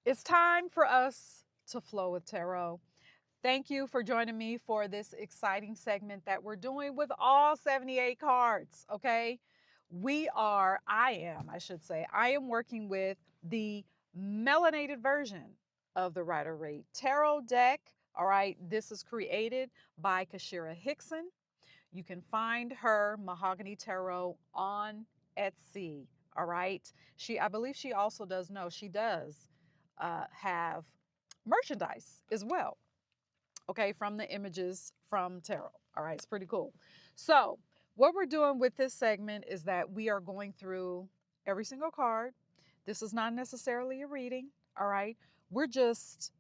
It's time for us to flow with tarot. Thank you for joining me for this exciting segment that we're doing with all 78 cards. Okay. I should say, I am working with the melanated version of the Rider Waite Tarot deck. All right. This is created by Kashira Hickson. You can find her Mahogany Tarot on Etsy. All right. I believe she also does, no, she does have merchandise as well. Okay. From the images from tarot. All right. It's pretty cool. So, what we're doing with this segment is that we are going through every single card. This is not necessarily a reading. All right. We're just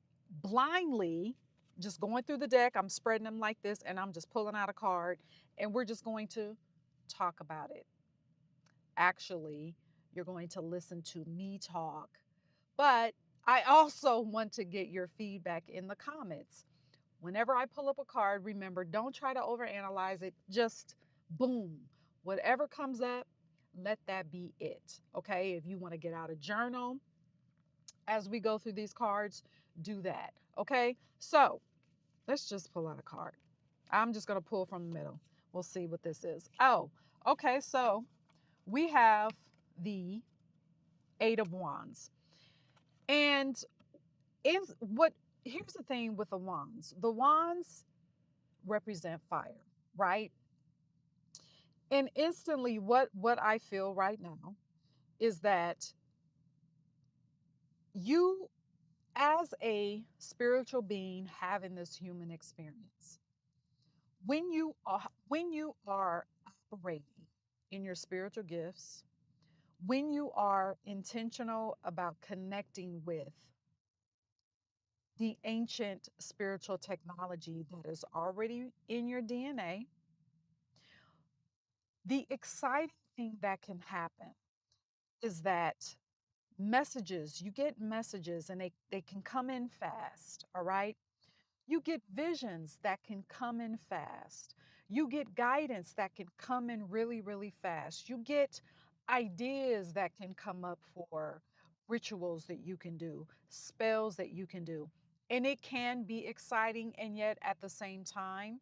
blindly just going through the deck. I'm spreading them like this and I'm just pulling out a card and we're just going to talk about it. Actually, you're going to listen to me talk, but I also want to get your feedback in the comments. Whenever I pull up a card, remember, don't try to overanalyze it. Just boom, whatever comes up, let that be it. Okay. If you want to get out a journal as we go through these cards, do that. Okay. So let's just pull out a card. I'm just going to pull from the middle. We'll see what this is. Oh, okay. So we have the Eight of Wands. And in what here's the thing with the wands represent fire, right? And instantly what I feel right now is that you, as a spiritual being having this human experience, when you are operating in your spiritual gifts, when you are intentional about connecting with the ancient spiritual technology that is already in your DNA, the exciting thing that can happen is that you get messages and they can come in fast, all right? You get visions that can come in fast. You get guidance that can come in really, really fast. You get ideas that can come up for rituals that you can do, spells that you can do. And it can be exciting, and yet at the same time,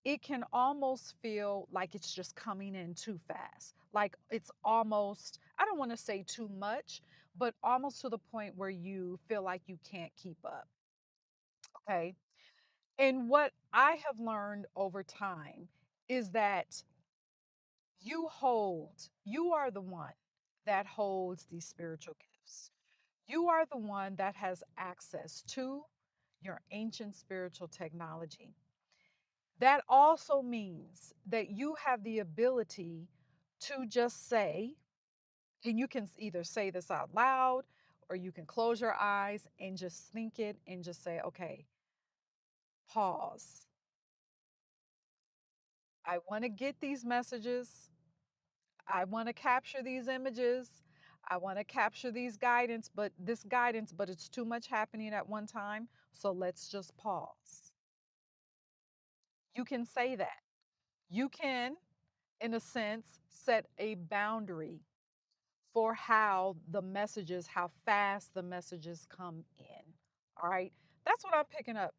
it can almost feel like it's just coming in too fast. Like it's almost, I don't want to say too much, but almost to the point where you feel like you can't keep up. Okay. And what I have learned over time is that you are the one that holds these spiritual gifts. You are the one that has access to your ancient spiritual technology. That also means that you have the ability to just say, and you can either say this out loud or you can close your eyes and just think it and just say, okay, pause. I want to get these messages. I want to capture these images. I want to capture this guidance, but it's too much happening at one time. So let's just pause. You can say that. You can, in a sense, set a boundary for how fast the messages come in. All right. That's what I'm picking up.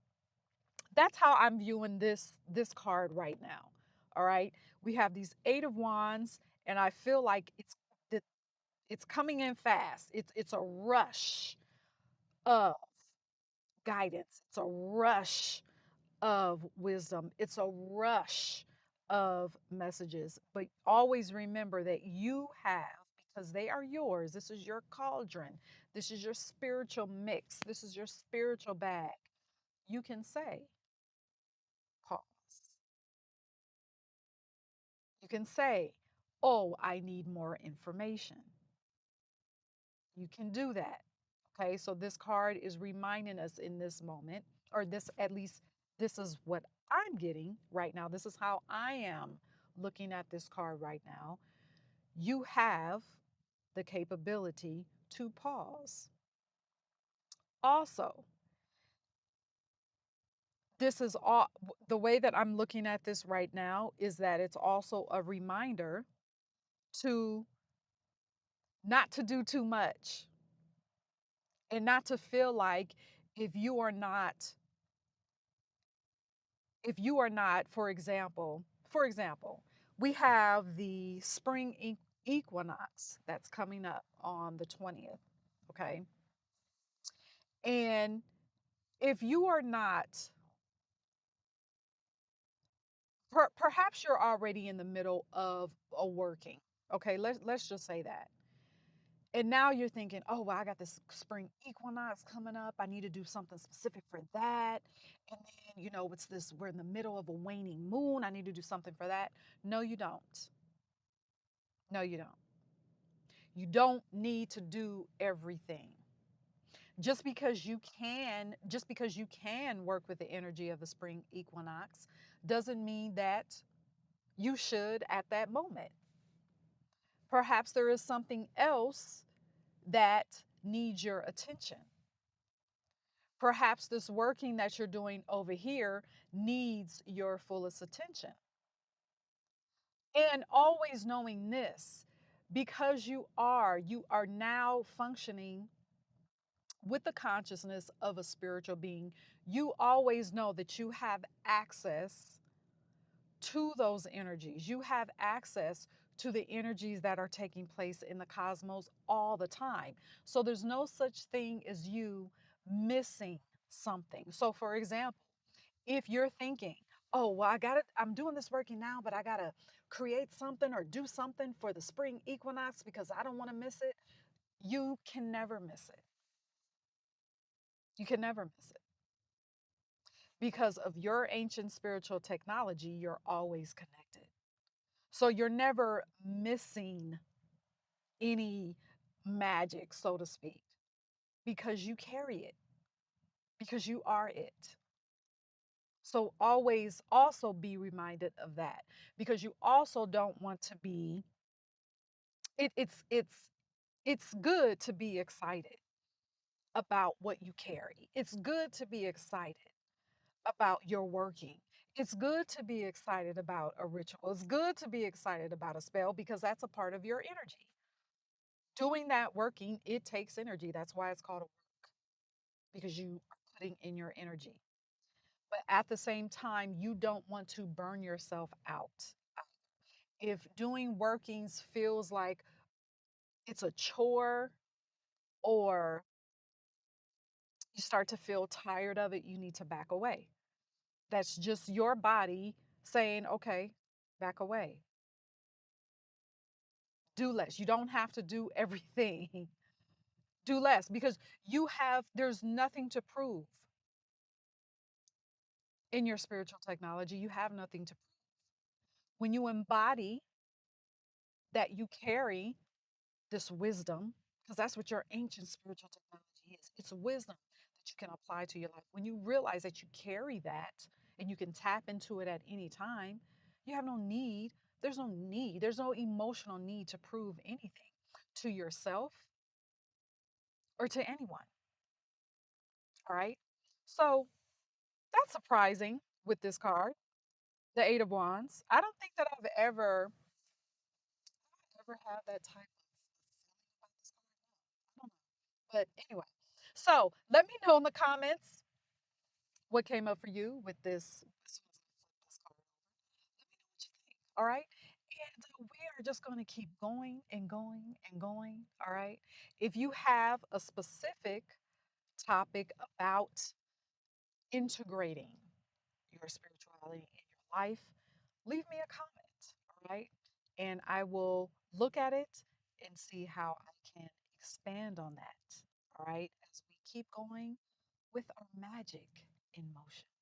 That's how I'm viewing this card right now. All right. We have these Eight of Wands, and I feel like it's coming in fast. It's a rush of guidance. It's a rush of wisdom. It's a rush of messages. But always remember that you have, because they are yours. This is your cauldron. This is your spiritual mix. This is your spiritual bag. You can say, pause. You can say, oh, I need more information. You can do that. Okay, so this card is reminding us in this moment, or this at least, this is what I'm getting right now. This is how I am looking at this card right now. You have the capability to pause. Also, this is all the way that I'm looking at this right now is that it's also a reminder to not to do too much. And not to feel like if you are not, if you are not, for example, we have the spring equinox that's coming up on the 20th. Okay. And if you are not, perhaps you're already in the middle of a working. Okay, let's just say that. And now you're thinking, oh, well, I got this spring equinox coming up. I need to do something specific for that. And then, it's this, we're in the middle of a waning moon. I need to do something for that. No, you don't. No, you don't. You don't need to do everything. Just because you can work with the energy of the spring equinox doesn't mean that you should at that moment. Perhaps there is something else that needs your attention. Perhaps this working that you're doing over here needs your fullest attention. And always knowing this, because you are now functioning with the consciousness of a spiritual being, you always know that you have access to those energies. You have access to the energies that are taking place in the cosmos all the time. So there's no such thing as you missing something. So, for example, if you're thinking, oh, well, I'm doing this working now, but I got to create something or do something for the spring equinox because I don't want to miss it, you can never miss it. You can never miss it. Because of your ancient spiritual technology, you're always connected. So you're never missing any magic, so to speak, because you carry it, because you are it. So always also be reminded of that because you also don't want to be it's good to be excited about what you carry. It's good to be excited about your working. It's good to be excited about a ritual. It's good to be excited about a spell because that's a part of your energy. Doing that working, it takes energy. That's why it's called a work because you are putting in your energy. But at the same time, you don't want to burn yourself out. If doing workings feels like it's a chore or you start to feel tired of it, you need to back away. That's just your body saying, okay, back away. Do less. You don't have to do everything. Do less because there's nothing to prove in your spiritual technology. You have nothing to prove. When you embody that you carry this wisdom, because that's what your ancient spiritual technology is. It's wisdom that you can apply to your life. When you realize that you carry that and you can tap into it at any time, you have no need. There's no need. There's no emotional need to prove anything to yourself or to anyone. All right. So that's surprising with this card, the Eight of Wands. I don't think that I've ever had that type of feeling about this card. No, I don't know. But anyway, so let me know in the comments what came up for you with this as soon as I flip this card over. Let me know what you think. All right. And we are just going to keep going and going and going. All right. If you have a specific topic about integrating your spirituality in your life, leave me a comment. All right. And I will look at it and see how I can expand on that. All right. As we keep going with our magic in motion.